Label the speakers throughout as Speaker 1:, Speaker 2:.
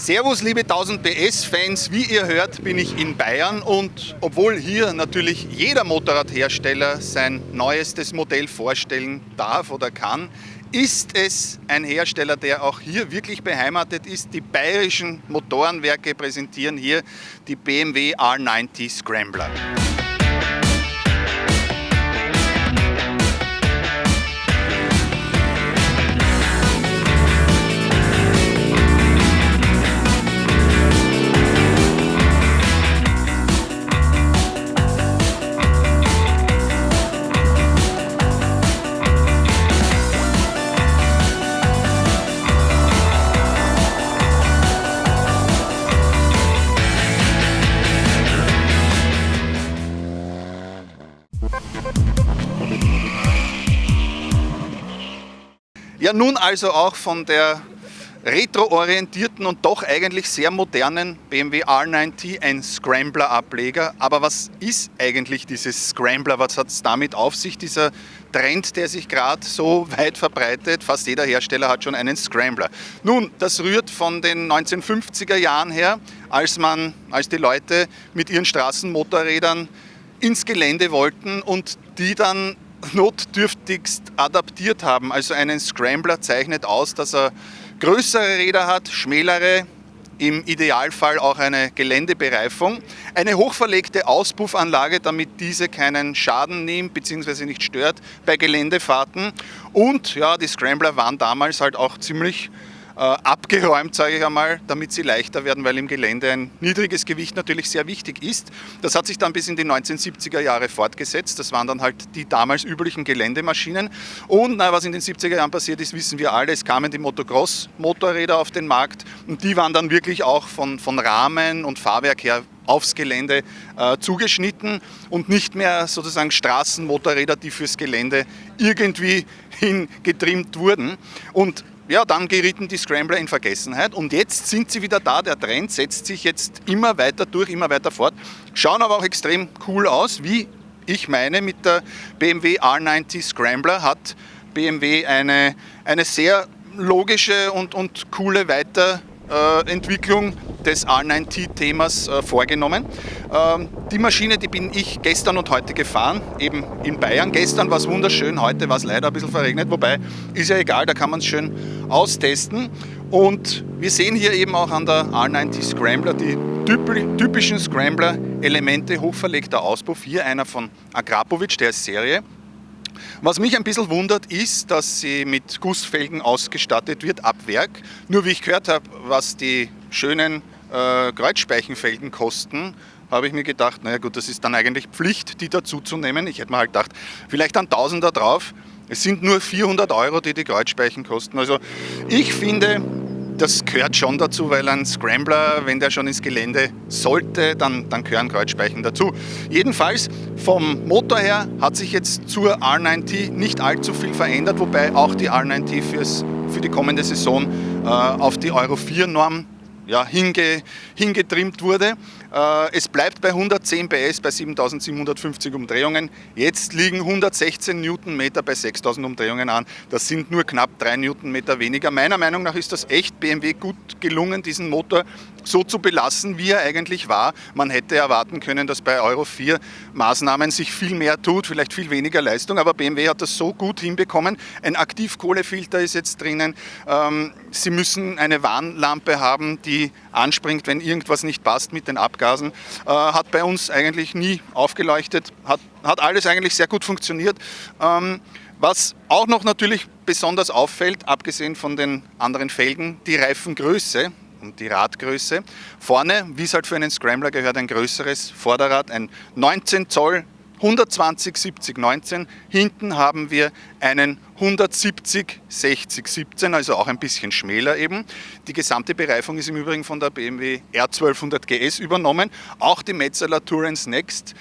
Speaker 1: Servus liebe 1000 PS-Fans, wie ihr hört, bin ich in Bayern und obwohl hier natürlich jeder Motorradhersteller sein neuestes Modell vorstellen darf oder kann, ist es ein Hersteller, der auch hier wirklich beheimatet ist. Die bayerischen Motorenwerke präsentieren hier die BMW R90 Scrambler. Ja, nun also auch von der retro-orientierten und doch eigentlich sehr modernen BMW R90 ein Scrambler-Ableger. Aber was ist eigentlich dieses Scrambler? Was hat es damit auf sich, dieser Trend, der sich gerade so weit verbreitet? Fast jeder Hersteller hat schon einen Scrambler. Nun, das rührt von den 1950er Jahren her, als die Leute mit ihren Straßenmotorrädern ins Gelände wollten und die dann notdürftigst adaptiert haben. Also einen Scrambler zeichnet aus, dass er größere Räder hat, schmälere, im Idealfall auch eine Geländebereifung, eine hochverlegte Auspuffanlage, damit diese keinen Schaden nimmt bzw. nicht stört bei Geländefahrten. Und ja, die Scrambler waren damals halt auch ziemlich abgeräumt, sage ich einmal, damit sie leichter werden, weil im Gelände ein niedriges Gewicht natürlich sehr wichtig ist. Das hat sich dann bis in die 1970er Jahre fortgesetzt. Das waren dann halt die damals üblichen Geländemaschinen. Und was in den 70er Jahren passiert ist, wissen wir alle. Es kamen die Motocross-Motorräder auf den Markt und die waren dann wirklich auch von Rahmen und Fahrwerk her aufs Gelände zugeschnitten und nicht mehr sozusagen Straßenmotorräder, die fürs Gelände irgendwie hingetrimmt wurden. Und ja, dann gerieten die Scrambler in Vergessenheit und jetzt sind sie wieder da. Der Trend setzt sich jetzt immer weiter durch, immer weiter fort. Schauen aber auch extrem cool aus. Wie ich meine, mit der BMW R90 Scrambler hat BMW eine sehr logische und coole Weiterentwicklung des R90-Themas vorgenommen. Die Maschine, die bin ich gestern und heute gefahren, eben in Bayern. Gestern war es wunderschön, heute war es leider ein bisschen verregnet, wobei ist ja egal, da kann man es schön austesten. Und wir sehen hier eben auch an der R90 Scrambler die typischen Scrambler-Elemente, hochverlegter Auspuff. Hier einer von Akrapovic, der ist Serie. Was mich ein bisschen wundert, ist, dass sie mit Gussfelgen ausgestattet wird, ab Werk. Nur wie ich gehört habe, was die schönen Kreuzspeichenfelgen kosten, habe ich mir gedacht, naja gut, das ist dann eigentlich Pflicht, die dazu zu nehmen. Ich hätte mir halt gedacht, vielleicht ein Tausender drauf. Es sind nur 400 €, die Kreuzspeichen kosten. Also ich finde, das gehört schon dazu, weil ein Scrambler, wenn der schon ins Gelände sollte, dann gehören Kreuzspeichen dazu. Jedenfalls vom Motor her hat sich jetzt zur R90 nicht allzu viel verändert, wobei auch die R90 für die kommende Saison auf die Euro 4 Norm hingetrimmt wurde. Es bleibt bei 110 PS bei 7750 Umdrehungen. Jetzt liegen 116 Newtonmeter bei 6000 Umdrehungen an. Das sind nur knapp 3 Newtonmeter weniger. Meiner Meinung nach ist das echt BMW gut gelungen, diesen Motor so zu belassen, wie er eigentlich war. Man hätte erwarten können, dass bei Euro 4 Maßnahmen sich viel mehr tut, vielleicht viel weniger Leistung, aber BMW hat das so gut hinbekommen. Ein Aktivkohlefilter ist jetzt drinnen. Sie müssen eine Warnlampe haben, die anspringt, wenn irgendwas nicht passt mit den Abgasen. Hat bei uns eigentlich nie aufgeleuchtet, hat alles eigentlich sehr gut funktioniert. Was auch noch natürlich besonders auffällt, abgesehen von den anderen Felgen, die Reifengröße und die Radgröße. Vorne, wie es halt für einen Scrambler gehört, ein größeres Vorderrad, ein 19 Zoll 120/70/19. Hinten haben wir einen 170/60/17, also auch ein bisschen schmäler eben. Die gesamte Bereifung ist im Übrigen von der BMW R1200 GS übernommen. Auch die Metzeler Tourance Next,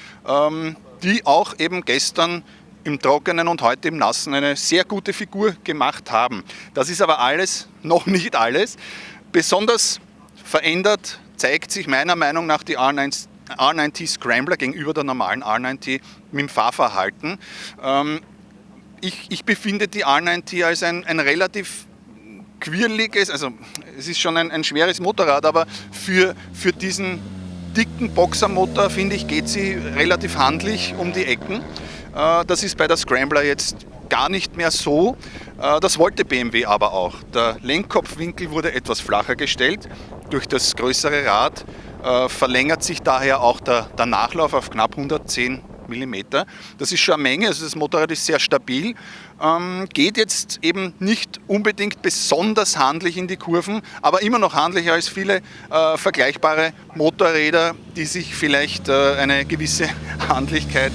Speaker 1: die auch eben gestern im Trockenen und heute im Nassen eine sehr gute Figur gemacht haben. Das ist aber alles, noch nicht alles. Besonders verändert zeigt sich meiner Meinung nach die R90 Scrambler gegenüber der normalen R90 mit dem Fahrverhalten. Ich befinde die R90 als ein relativ quirliges, also es ist schon ein schweres Motorrad, aber für diesen dicken Boxermotor, finde ich, geht sie relativ handlich um die Ecken. Das ist bei der Scrambler jetzt gar nicht mehr so. Das wollte BMW aber auch. Der Lenkkopfwinkel wurde etwas flacher gestellt. Durch das größere Rad verlängert sich daher auch der Nachlauf auf knapp 110 mm. Das ist schon eine Menge, also das Motorrad ist sehr stabil, geht jetzt eben nicht unbedingt besonders handlich in die Kurven, aber immer noch handlicher als viele vergleichbare Motorräder, die sich vielleicht eine gewisse Handlichkeit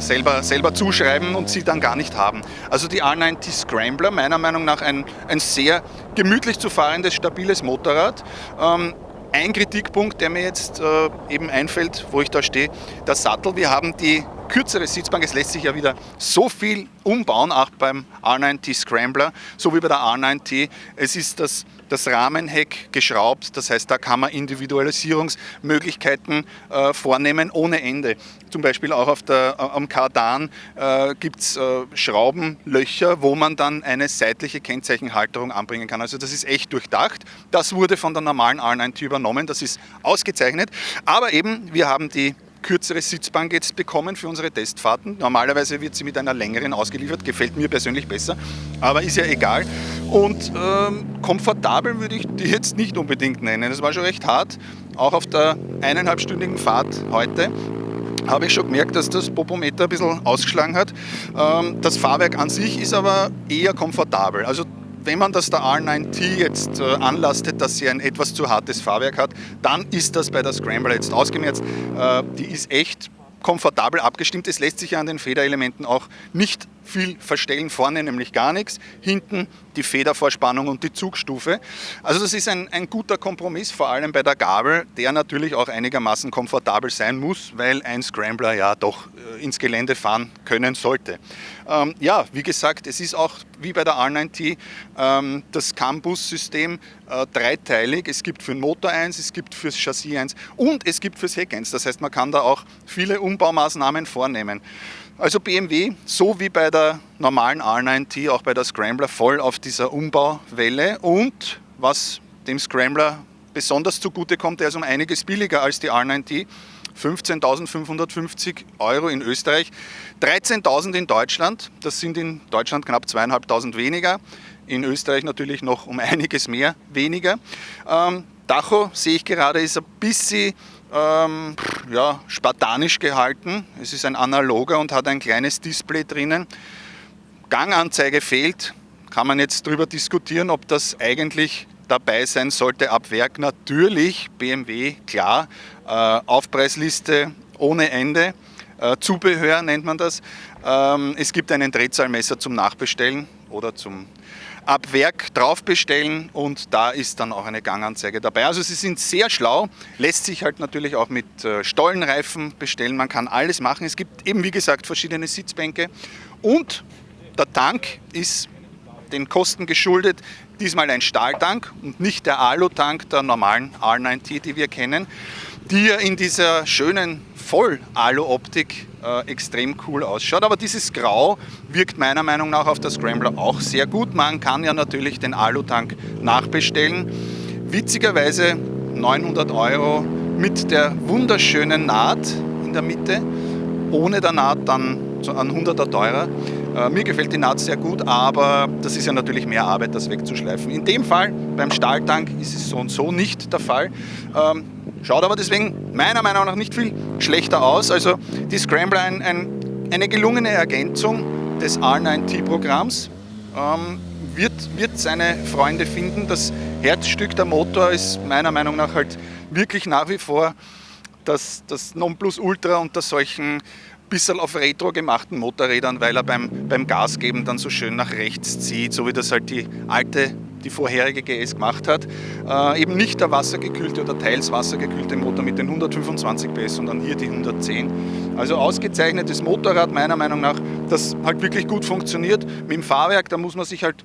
Speaker 1: selber zuschreiben und sie dann gar nicht haben. Also die R90 Scrambler, meiner Meinung nach ein sehr gemütlich zu fahrendes, stabiles Motorrad. Ein Kritikpunkt, der mir jetzt eben einfällt, wo ich da stehe, der Sattel. Wir haben die kürzere Sitzbank. Es lässt sich ja wieder so viel umbauen, auch beim R90 Scrambler, so wie bei der R9T. Es ist das Rahmenheck geschraubt, das heißt, da kann man Individualisierungsmöglichkeiten vornehmen ohne Ende. Zum Beispiel auch am Kardan gibt es Schraubenlöcher, wo man dann eine seitliche Kennzeichenhalterung anbringen kann. Also das ist echt durchdacht. Das wurde von der normalen R9T übernommen, das ist ausgezeichnet. Aber eben, wir haben die kürzere Sitzbank jetzt bekommen für unsere Testfahrten. Normalerweise wird sie mit einer längeren ausgeliefert, gefällt mir persönlich besser, aber ist ja egal. Und komfortabel würde ich die jetzt nicht unbedingt nennen. Das war schon recht hart, auch auf der 1,5-stündigen Fahrt heute habe ich schon gemerkt, dass das Popometer ein bisschen ausgeschlagen hat. Das Fahrwerk an sich ist aber eher komfortabel. Also wenn man das der R9T jetzt anlastet, dass sie ein etwas zu hartes Fahrwerk hat, dann ist das bei der Scrambler jetzt ausgemerzt. Die ist echt komfortabel abgestimmt. Es lässt sich ja an den Federelementen auch nicht viel verstellen, vorne nämlich gar nichts, hinten die Federvorspannung und die Zugstufe. Also das ist ein guter Kompromiss, vor allem bei der Gabel, der natürlich auch einigermaßen komfortabel sein muss, weil ein Scrambler ja doch ins Gelände fahren können sollte. Ja, wie gesagt, es ist auch wie bei der R9T das CAN-Bus-System dreiteilig. Es gibt für den Motor eins, es gibt fürs Chassis eins und es gibt fürs Heck eins. Das heißt, man kann da auch viele Umbaumaßnahmen vornehmen. Also BMW, so wie bei der normalen R9T, auch bei der Scrambler, voll auf dieser Umbauwelle. Und was dem Scrambler besonders zugutekommt, der ist um einiges billiger als die R9T. 15.550 € in Österreich, 13.000 in Deutschland. Das sind in Deutschland knapp 2.500 weniger. In Österreich natürlich noch um einiges mehr weniger. Tacho, sehe ich gerade, ist ein bisschen spartanisch gehalten. Es ist ein analoger und hat ein kleines Display drinnen. Ganganzeige fehlt. Kann man jetzt darüber diskutieren, ob das eigentlich dabei sein sollte ab Werk. Natürlich, BMW, klar. Aufpreisliste ohne Ende. Zubehör nennt man das. Es gibt einen Drehzahlmesser zum Nachbestellen oder zum ab Werk drauf bestellen und da ist dann auch eine Ganganzeige dabei. Also sie sind sehr schlau, lässt sich halt natürlich auch mit Stollenreifen bestellen, man kann alles machen. Es gibt eben wie gesagt verschiedene Sitzbänke und der Tank ist den Kosten geschuldet, diesmal ein Stahltank und nicht der Alutank der normalen R9T, die wir kennen, die ja in dieser schönen Voll-Alu-Optik extrem cool ausschaut. Aber dieses Grau wirkt meiner Meinung nach auf der Scrambler auch sehr gut. Man kann ja natürlich den Alutank nachbestellen. Witzigerweise 900 € mit der wunderschönen Naht in der Mitte. Ohne der Naht dann an 100er teurer. Mir gefällt die Naht sehr gut, aber das ist ja natürlich mehr Arbeit, das wegzuschleifen. In dem Fall, beim Stahltank, ist es so und so nicht der Fall. Schaut aber deswegen meiner Meinung nach nicht viel schlechter aus. Also die Scrambler eine gelungene Ergänzung des R9T-Programms. Wird seine Freunde finden. Das Herzstück der Motor ist meiner Meinung nach halt wirklich nach wie vor das Nonplusultra unter solchen bisschen auf Retro gemachten Motorrädern, weil er beim Gas geben dann so schön nach rechts zieht, so wie das halt die vorherige GS gemacht hat. Eben nicht der wassergekühlte oder teils wassergekühlte Motor mit den 125 PS, sondern hier die 110. Also ausgezeichnetes Motorrad meiner Meinung nach, das halt wirklich gut funktioniert. Mit dem Fahrwerk, da muss man sich halt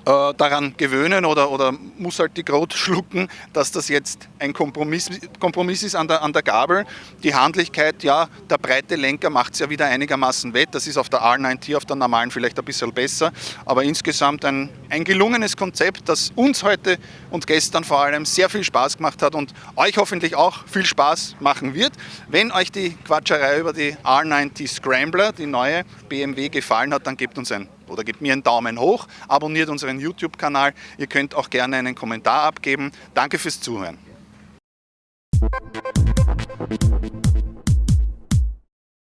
Speaker 1: daran gewöhnen oder muss halt die Krot schlucken, dass das jetzt ein Kompromiss ist an der Gabel. Die Handlichkeit, ja, der breite Lenker macht es ja wieder einigermaßen wett. Das ist auf der R9T, auf der normalen vielleicht ein bisschen besser. Aber insgesamt ein gelungenes Konzept, das uns heute und gestern vor allem sehr viel Spaß gemacht hat und euch hoffentlich auch viel Spaß machen wird. Wenn euch die Quatscherei über die R9T Scrambler, die neue BMW, gefallen hat, dann gebt mir einen Daumen hoch, abonniert unseren YouTube-Kanal. Ihr könnt auch gerne einen Kommentar abgeben. Danke fürs Zuhören.